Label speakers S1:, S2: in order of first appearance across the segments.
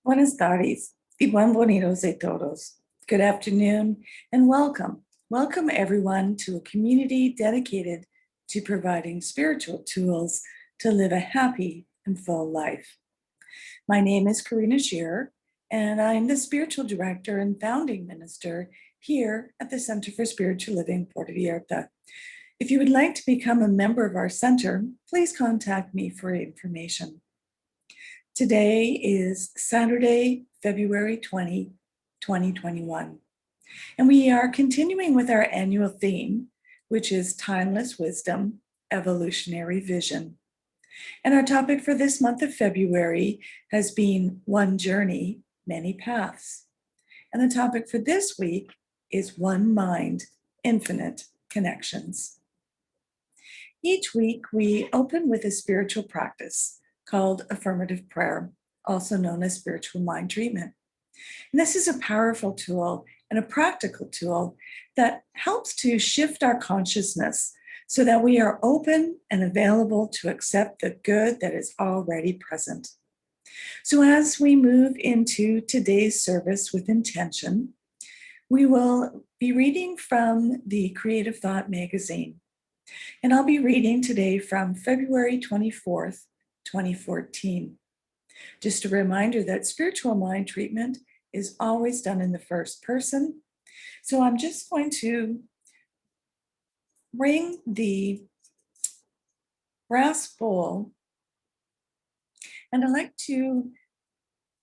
S1: Buenas tardes y buenos a todos. Good afternoon and welcome. Welcome everyone to a community dedicated to providing spiritual tools to live a happy and full life. My name is Karina Shearer, and I'm the spiritual director and founding minister here at the Center for Spiritual Living Puerto Vallarta. If you would like to become a member of our center, please contact me for information. Today is Saturday, February 20, 2021, and we are continuing with our annual theme, which is Timeless Wisdom, Evolutionary Vision. And our topic for this month of February has been One Journey, Many Paths. And the topic for this week is One Mind, Infinite Connections. Each week, we open with a spiritual practice called affirmative prayer, also known as spiritual mind treatment. And this is a powerful tool and a practical tool that helps to shift our consciousness so that we are open and available to accept the good that is already present. So as we move into today's service with intention, we will be reading from the Creative Thought magazine. And I'll be reading today from February 24th, 2014. Just a reminder that spiritual mind treatment is always done in the first person. So I'm just going to bring the brass bowl, and I'd like to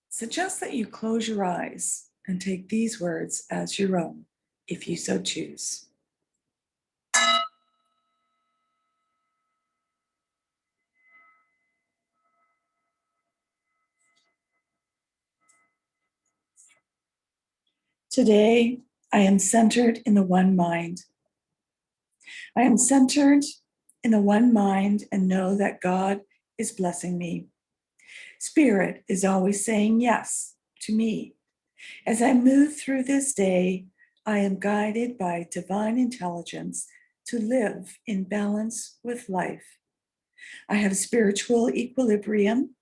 S1: suggest that you close your eyes and take these words as your own, if you so choose. Today, I am centered in the one mind. I am centered in the one mind and know that God is blessing me. Spirit is always saying yes to me. As I move through this day, I am guided by divine intelligence to live in balance with life. I have spiritual equilibrium.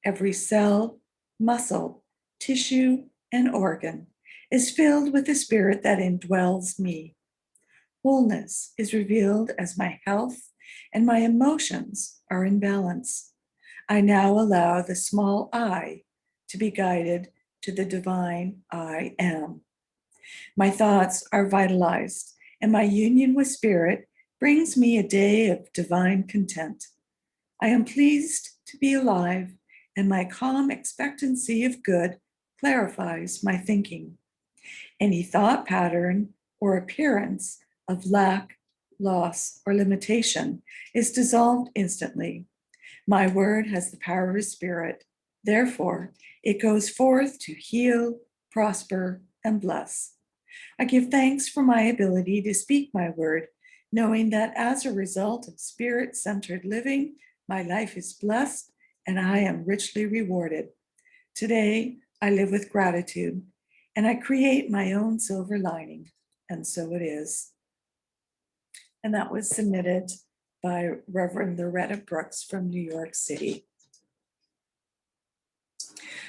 S1: Every cell, muscle, tissue, and organ is filled with the spirit that indwells me. Wholeness is revealed as my health and my emotions are in balance. I now allow the small I to be guided to the divine I am. My thoughts are vitalized, and my union with spirit brings me a day of divine content. I am pleased to be alive, and my calm expectancy of good clarifies my thinking. Any thought pattern or appearance of lack, loss, or limitation is dissolved instantly. My word has the power of spirit. Therefore, it goes forth to heal, prosper, and bless. I give thanks for my ability to speak my word, knowing that as a result of spirit-centered living, my life is blessed and I am richly rewarded. Today, I live with gratitude and I create my own silver lining, and so it is. And that was submitted by Reverend Loretta Brooks from New York City.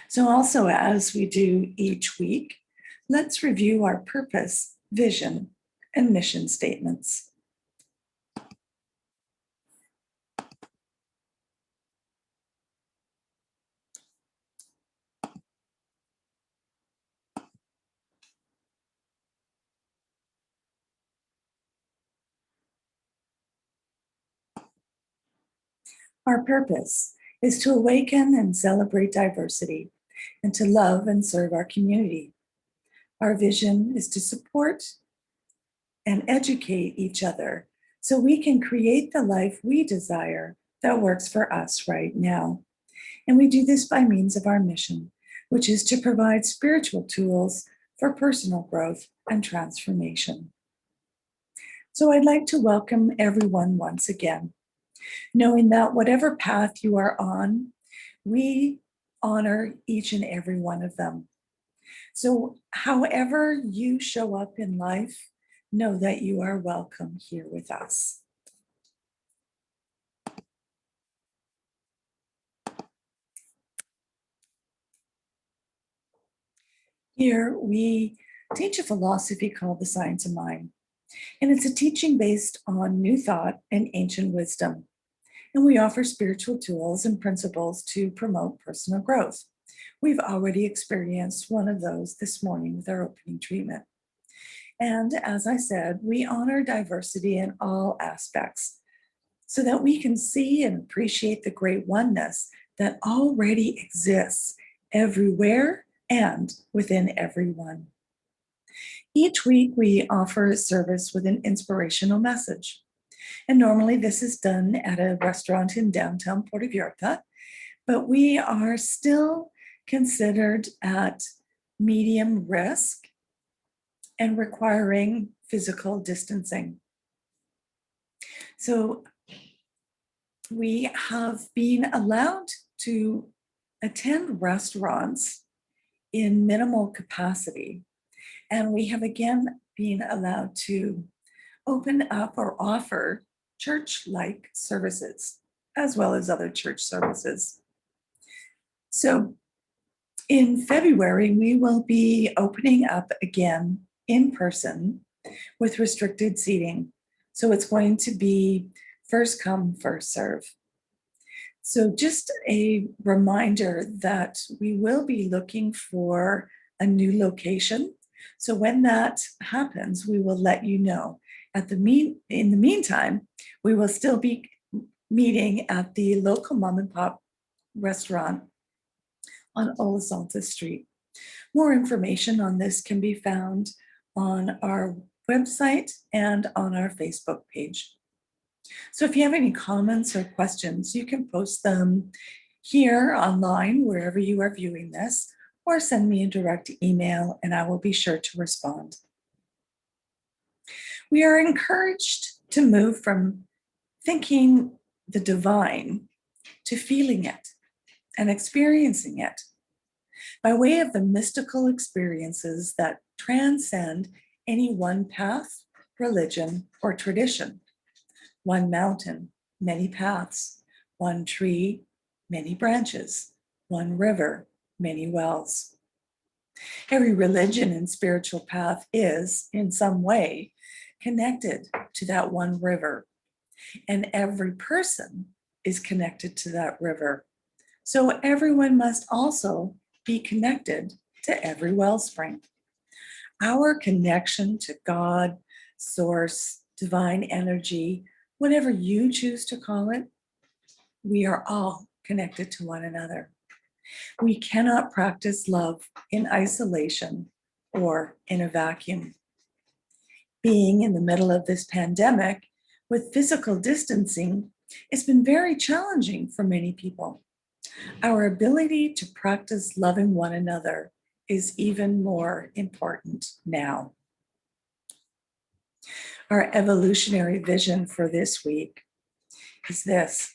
S1: So also, as we do each week, let's review our purpose, vision, and mission statements. Our purpose is to awaken and celebrate diversity and to love and serve our community. Our vision is to support and educate each other so we can create the life we desire that works for us right now. And we do this by means of our mission, which is to provide spiritual tools for personal growth and transformation. So I'd like to welcome everyone once again, knowing that whatever path you are on, we honor each and every one of them. So however you show up in life, know that you are welcome here with us. Here we teach a philosophy called the Science of Mind, and it's a teaching based on new thought and ancient wisdom. And we offer spiritual tools and principles to promote personal growth. We've already experienced one of those this morning with our opening treatment. And as I said, we honor diversity in all aspects so that we can see and appreciate the great oneness that already exists everywhere and within everyone. Each week, we offer a service with an inspirational message. And normally, this is done at a restaurant in downtown Puerto Vallarta, but we are still considered at medium risk and requiring physical distancing. So we have been allowed to attend restaurants in minimal capacity, and we have again been allowed to open up or offer church-like services as well as other church services. So in February, we will be opening up again in person with restricted seating. So it's going to be first come, first serve. So just a reminder that we will be looking for a new location. So when that happens, we will let you know. In the meantime, we will still be meeting at the local mom and pop restaurant on Olasalta Street. More information on this can be found on our website and on our Facebook page. So if you have any comments or questions, you can post them here online, wherever you are viewing this, or send me a direct email and I will be sure to respond. We are encouraged to move from thinking the divine to feeling it and experiencing it by way of the mystical experiences that transcend any one path, religion, or tradition. One mountain, many paths. One tree, many branches. One river, many wells. Every religion and spiritual path is, in some way, connected to that one river, and every person is connected to that river. So everyone must also be connected to every wellspring. Our connection to God, source, divine energy, whatever you choose to call it, we are all connected to one another. We cannot practice love in isolation or in a vacuum. Being in the middle of this pandemic with physical distancing, it's been very challenging for many people. Our ability to practice loving one another is even more important now. Our evolutionary vision for this week is this.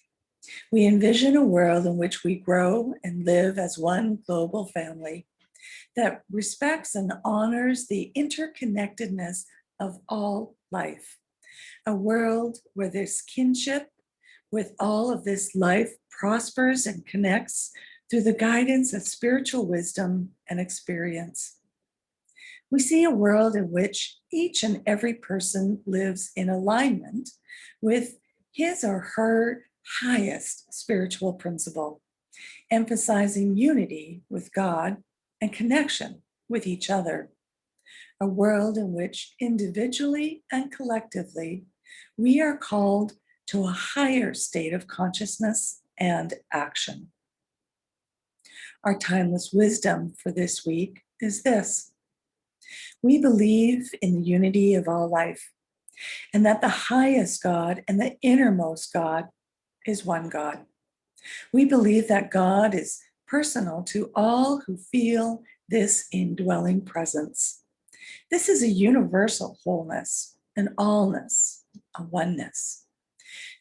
S1: We envision a world in which we grow and live as one global family that respects and honors the interconnectedness of all life. A world where this kinship with all of this life prospers and connects through the guidance of spiritual wisdom and experience. We see a world in which each and every person lives in alignment with his or her highest spiritual principle, emphasizing unity with God and connection with each other. A world in which individually and collectively, we are called to a higher state of consciousness and action. Our timeless wisdom for this week is this. We believe in the unity of all life, and that the highest God and the innermost God is one God. We believe that God is personal to all who feel this indwelling presence. This is a universal wholeness, an allness, a oneness.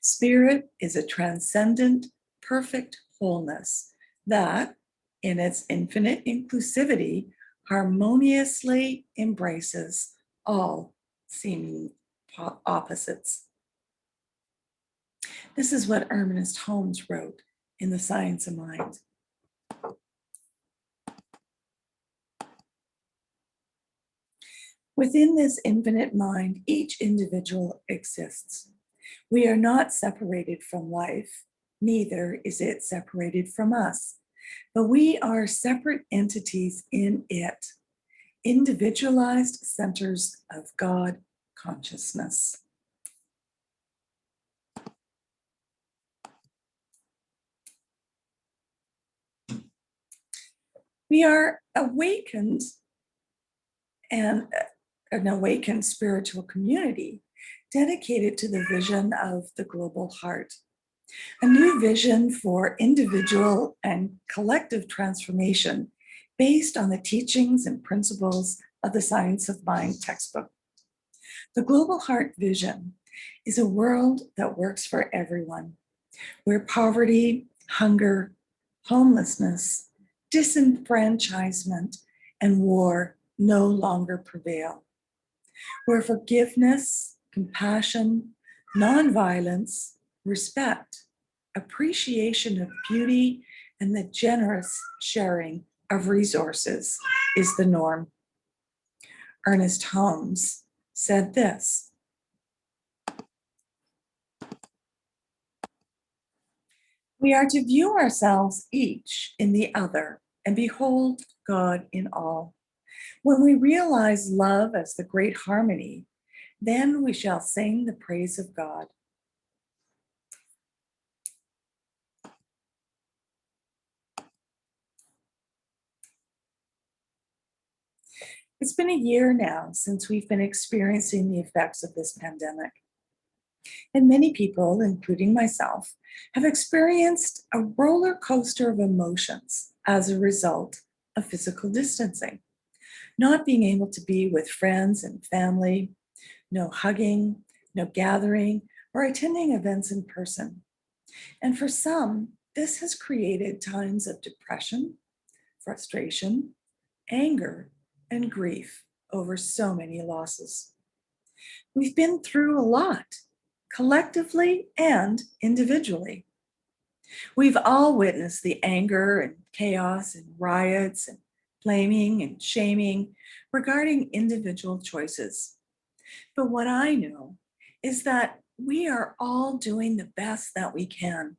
S1: Spirit is a transcendent, perfect wholeness that, in its infinite inclusivity, harmoniously embraces all seeming opposites. This is what Ernest Holmes wrote in The Science of Mind. Within this infinite mind, each individual exists. We are not separated from life, neither is it separated from us, but we are separate entities in it, individualized centers of God consciousness. We are awakened and an awakened spiritual community dedicated to the vision of the global heart, a new vision for individual and collective transformation based on the teachings and principles of the Science of Mind textbook. The global heart vision is a world that works for everyone, where poverty, hunger, homelessness, disenfranchisement, and war no longer prevail, where forgiveness, compassion, nonviolence, respect, appreciation of beauty, and the generous sharing of resources is the norm. Ernest Holmes said this: "We are to view ourselves each in the other and behold God in all. When we realize love as the great harmony, then we shall sing the praise of God." It's been a year now since we've been experiencing the effects of this pandemic. And many people, including myself, have experienced a roller coaster of emotions as a result of physical distancing, not being able to be with friends and family, no hugging, no gathering, or attending events in person. And for some, this has created times of depression, frustration, anger, and grief over so many losses. We've been through a lot, collectively and individually. We've all witnessed the anger and chaos and riots and blaming and shaming regarding individual choices. But what I know is that we are all doing the best that we can.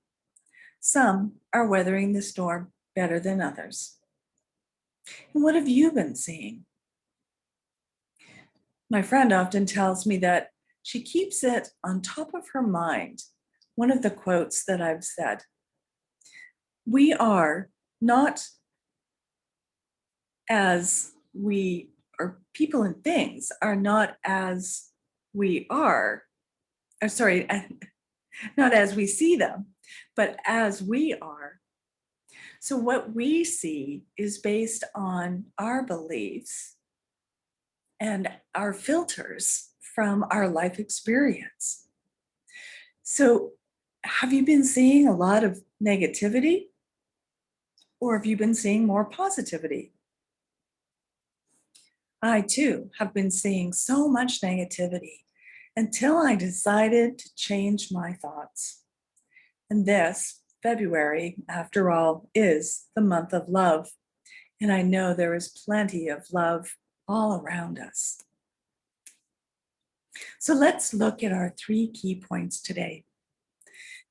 S1: Some are weathering the storm better than others. And what have you been seeing? My friend often tells me that she keeps it on top of her mind. One of the quotes that I've said: "We are not as we, or people and things are not as we are, or sorry, not as we see them, but as we are." So what we see is based on our beliefs and our filters from our life experience. So have you been seeing a lot of negativity, or have you been seeing more positivity? I too have been seeing so much negativity until I decided to change my thoughts. And this February, after all, is the month of love. And I know there is plenty of love all around us. So let's look at our 3 key points today: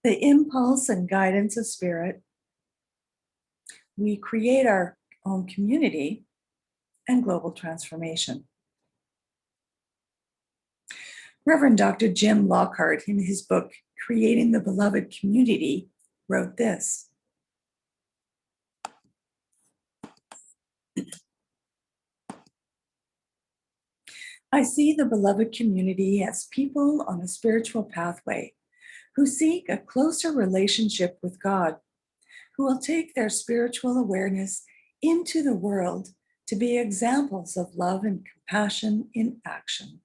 S1: the impulse and guidance of spirit, we create our own community, and global transformation. Reverend Dr. Jim Lockhart, in his book, Creating the Beloved Community, wrote this: "I see the beloved community as people on a spiritual pathway who seek a closer relationship with God, who will take their spiritual awareness into the world to be examples of love and compassion in action."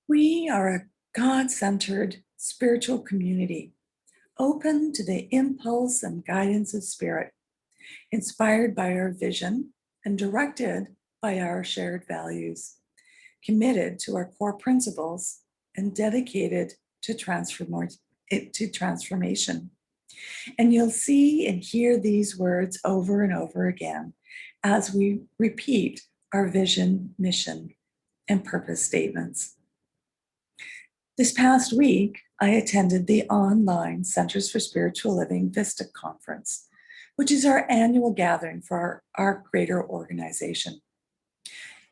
S1: We are a God-centered spiritual community, open to the impulse and guidance of spirit, inspired by our vision and directed by our shared values, committed to our core principles, and dedicated to transformation. And you'll see and hear these words over and over again as we repeat our vision, mission, and purpose statements. This past week, I attended the online Centers for Spiritual Living Vista Conference, which is our annual gathering for our greater organization.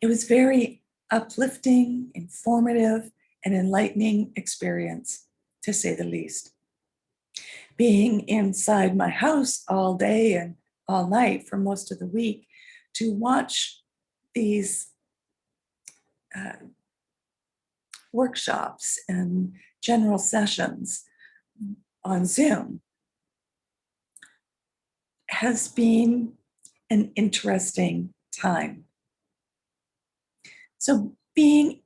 S1: It was very uplifting, informative, and enlightening experience, to say the least. Being inside my house all day and all night for most of the week to watch these workshops and general sessions on Zoom has been an interesting time. So being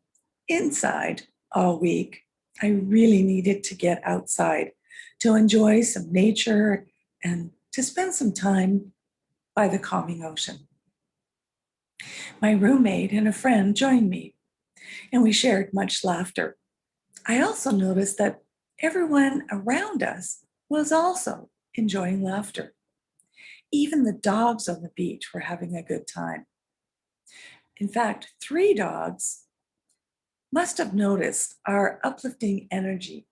S1: inside all week, I really needed to get outside to enjoy some nature and to spend some time by the calming ocean. My roommate and a friend joined me, and we shared much laughter. I also noticed that everyone around us was also enjoying laughter. Even the dogs on the beach were having a good time. In fact, 3 dogs must have noticed our uplifting energy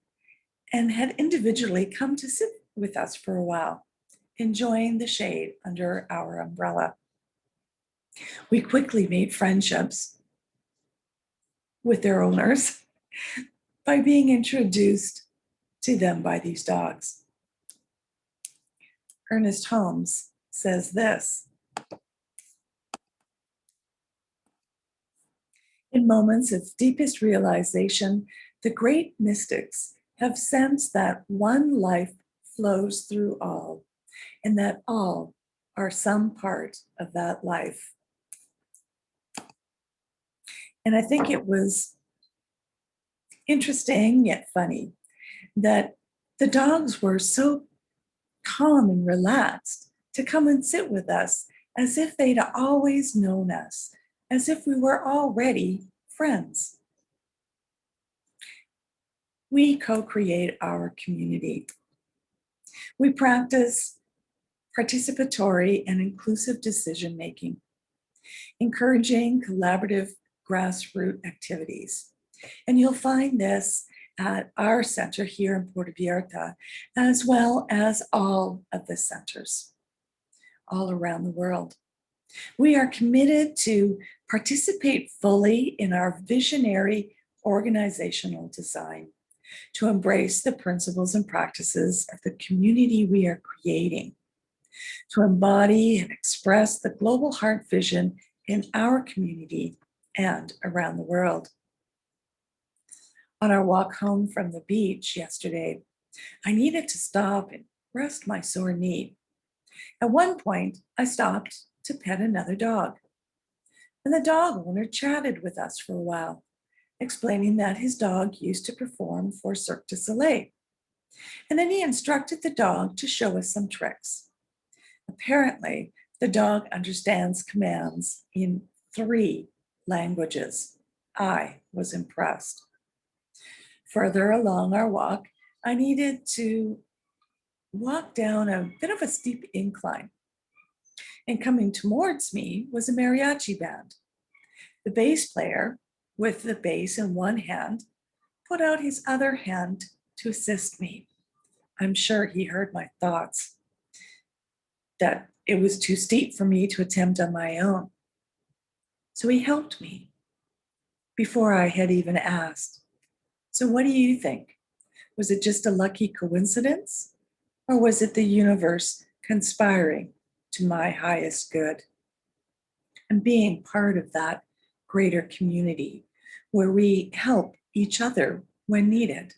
S1: and had individually come to sit with us for a while, enjoying the shade under our umbrella. We quickly made friendships with their owners by being introduced to them by these dogs. Ernest Holmes says this: in moments of deepest realization, the great mystics have sensed that one life flows through all, and that all are some part of that life. And I think it was interesting yet funny that the dogs were so calm and relaxed to come and sit with us as if they'd always known us, as if we were already friends. We co-create our community. We practice participatory and inclusive decision making, encouraging collaborative grassroots activities. And you'll find this at our center here in Puerto Vallarta, as well as all of the centers all around the world. We are committed to participate fully in our visionary organizational design, to embrace the principles and practices of the community we are creating, to embody and express the global heart vision in our community and around the world. On our walk home from the beach yesterday, I needed to stop and rest my sore knee. At one point, I stopped to pet another dog, and the dog owner chatted with us for a while, explaining that his dog used to perform for Cirque du Soleil. And then he instructed the dog to show us some tricks. Apparently, the dog understands commands in 3 languages. I was impressed. Further along our walk, I needed to walk down a bit of a steep incline. And coming towards me was a mariachi band. The bass player, with the bass in one hand, put out his other hand to assist me. I'm sure he heard my thoughts, that it was too steep for me to attempt on my own. So he helped me before I had even asked. So what do you think? Was it just a lucky coincidence? Or was it the universe conspiring to my highest good? And being part of that greater community where we help each other when needed.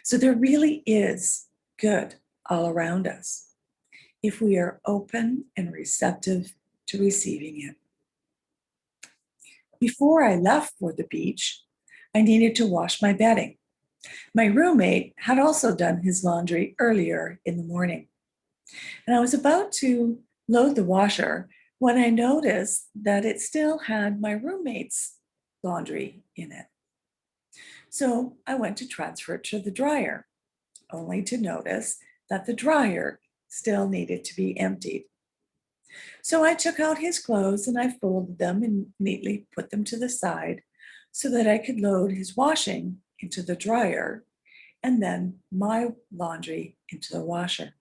S1: So there really is good all around us if we are open and receptive to receiving it. Before I left for the beach, I needed to wash my bedding. My roommate had also done his laundry earlier in the morning. And I was about to load the washer when I noticed that it still had my roommate's laundry in it. So I went to transfer it to the dryer. only to notice that the dryer still needed to be emptied. So I took out his clothes and I folded them and neatly put them to the side so that I could load his washing into the dryer and then my laundry into the washer.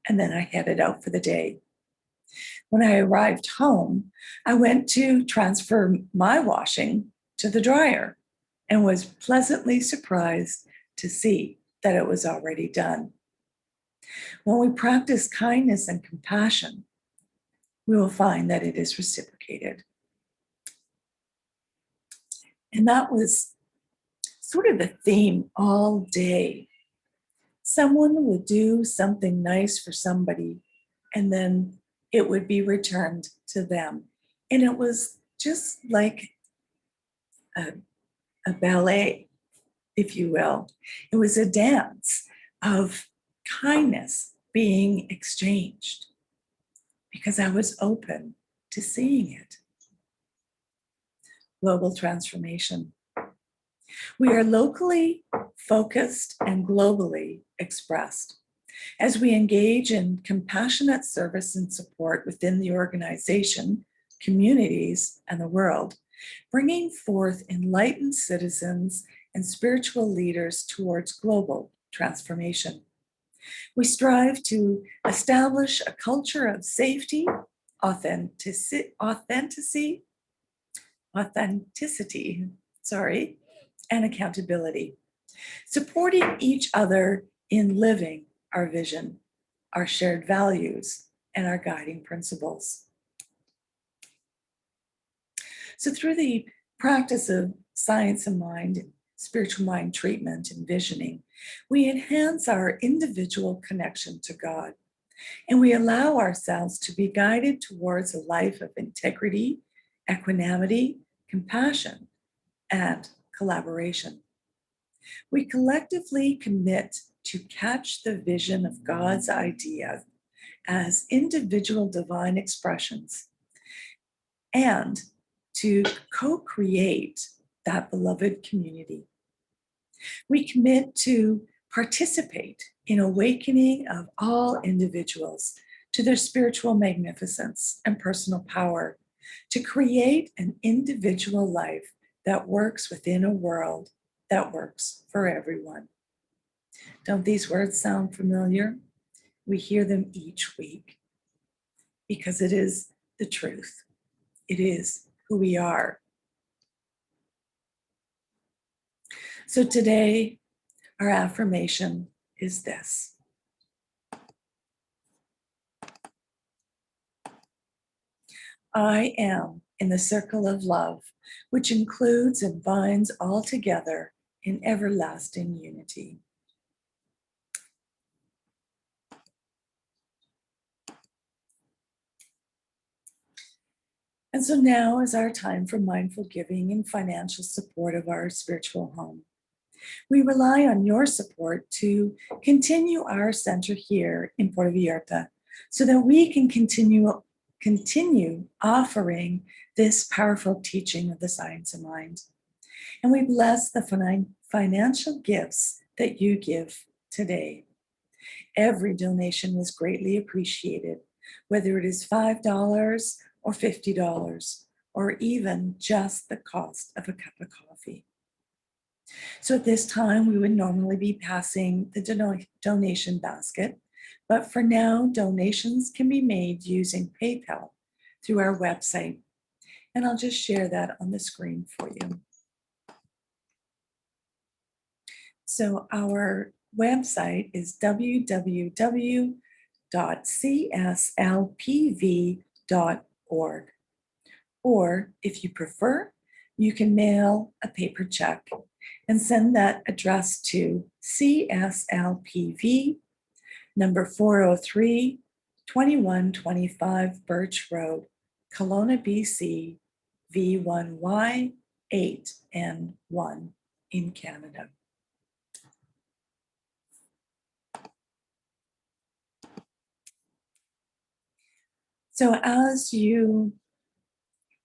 S1: And then I headed out for the day. When I arrived home, I went to transfer my washing to the dryer and was pleasantly surprised to see that it was already done. When we practice kindness and compassion, we will find that it is reciprocated. And that was sort of the theme all day. Someone would do something nice for somebody, and then it would be returned to them. And it was just like a, a ballet, if you will. It was a dance of kindness being exchanged because I was open to seeing it. Global transformation. We are locally focused and globally expressed. As we engage in compassionate service and support within the organization, communities, and the world, bringing forth enlightened citizens and spiritual leaders towards global transformation. We strive to establish a culture of safety, authenticity, and accountability, supporting each other in living our vision, our shared values, and our guiding principles. So through the practice of science of mind, and spiritual mind treatment and visioning, we enhance our individual connection to God, and we allow ourselves to be guided towards a life of integrity, equanimity, compassion, and collaboration. We collectively commit to catch the vision of God's idea as individual divine expressions and to co-create that beloved community. We commit to participate in awakening of all individuals to their spiritual magnificence and personal power, to create an individual life that works within a world that works for everyone. Don't these words sound familiar? We hear them each week because it is the truth. It is who we are. So today, our affirmation is this: I am in the circle of love, which includes and binds all together in everlasting unity. And so now is our time for mindful giving and financial support of our spiritual home. We rely on your support to continue our center here in Puerto Vallarta so that we can continue offering this powerful teaching of the science of mind. And we bless the financial gifts that you give today. Every donation is greatly appreciated, whether it is $5 or $50, or even just the cost of a cup of coffee. So at this time, we would normally be passing the donation basket, but for now, donations can be made using PayPal through our website. And I'll just share that on the screen for you. So our website is www.cslpv.org. Or if you prefer, you can mail a paper check and send that address to CSLPV, number 403, 2125 Birch Road, Kelowna, BC, V1Y8N1 in Canada. So as you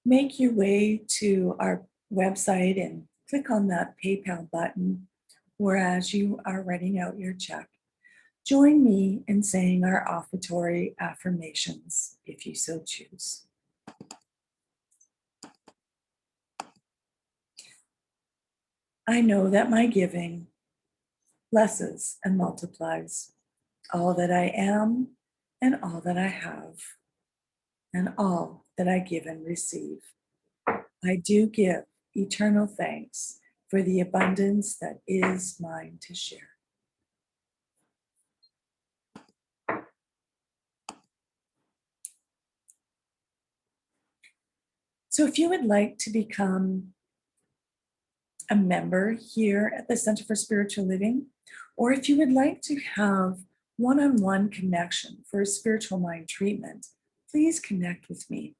S1: make your way to our website and click on that PayPal button, or as you are writing out your check, join me in saying our offertory affirmations if you so choose. I know that my giving blesses and multiplies all that I am and all that I have and all that I give and receive. I do give eternal thanks for the abundance that is mine to share. So if you would like to become a member here at the Center for Spiritual Living, or if you would like to have one-on-one connection for a spiritual mind treatment, please connect with me.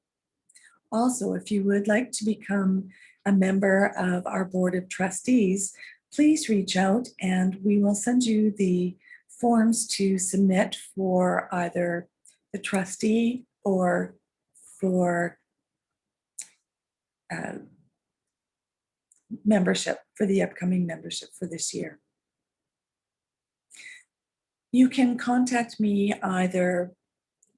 S1: Also, if you would like to become a member of our board of trustees, please reach out and we will send you the forms to submit for either the trustee or for uh, membership, for the upcoming membership for this year. You can contact me either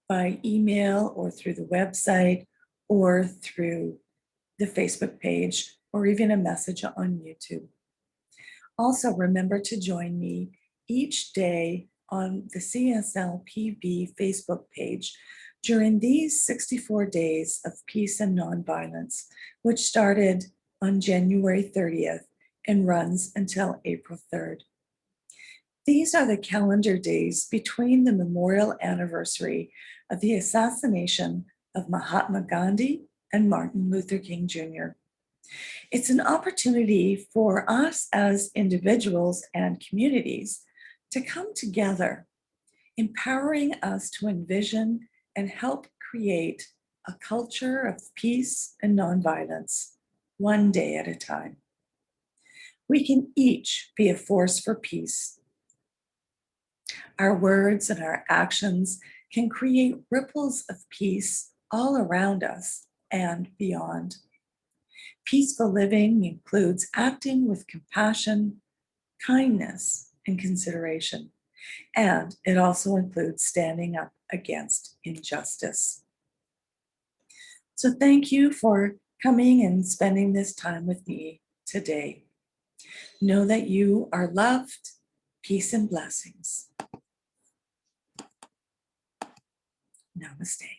S1: by email or through the website or through the Facebook page or even a message on YouTube. Also, remember to join me each day on the CSLPV Facebook page during these 64 days of peace and nonviolence, which started on January 30th and runs until April 3rd. These are the calendar days between the memorial anniversary of the assassination of Mahatma Gandhi and Martin Luther King Jr. It's an opportunity for us as individuals and communities to come together, empowering us to envision and help create a culture of peace and nonviolence, one day at a time. We can each be a force for peace. Our words and our actions can create ripples of peace all around us and beyond. Peaceful living includes acting with compassion, kindness, and consideration. And it also includes standing up against injustice. So thank you for coming and spending this time with me today. Know that you are loved. Peace and blessings. Namaste.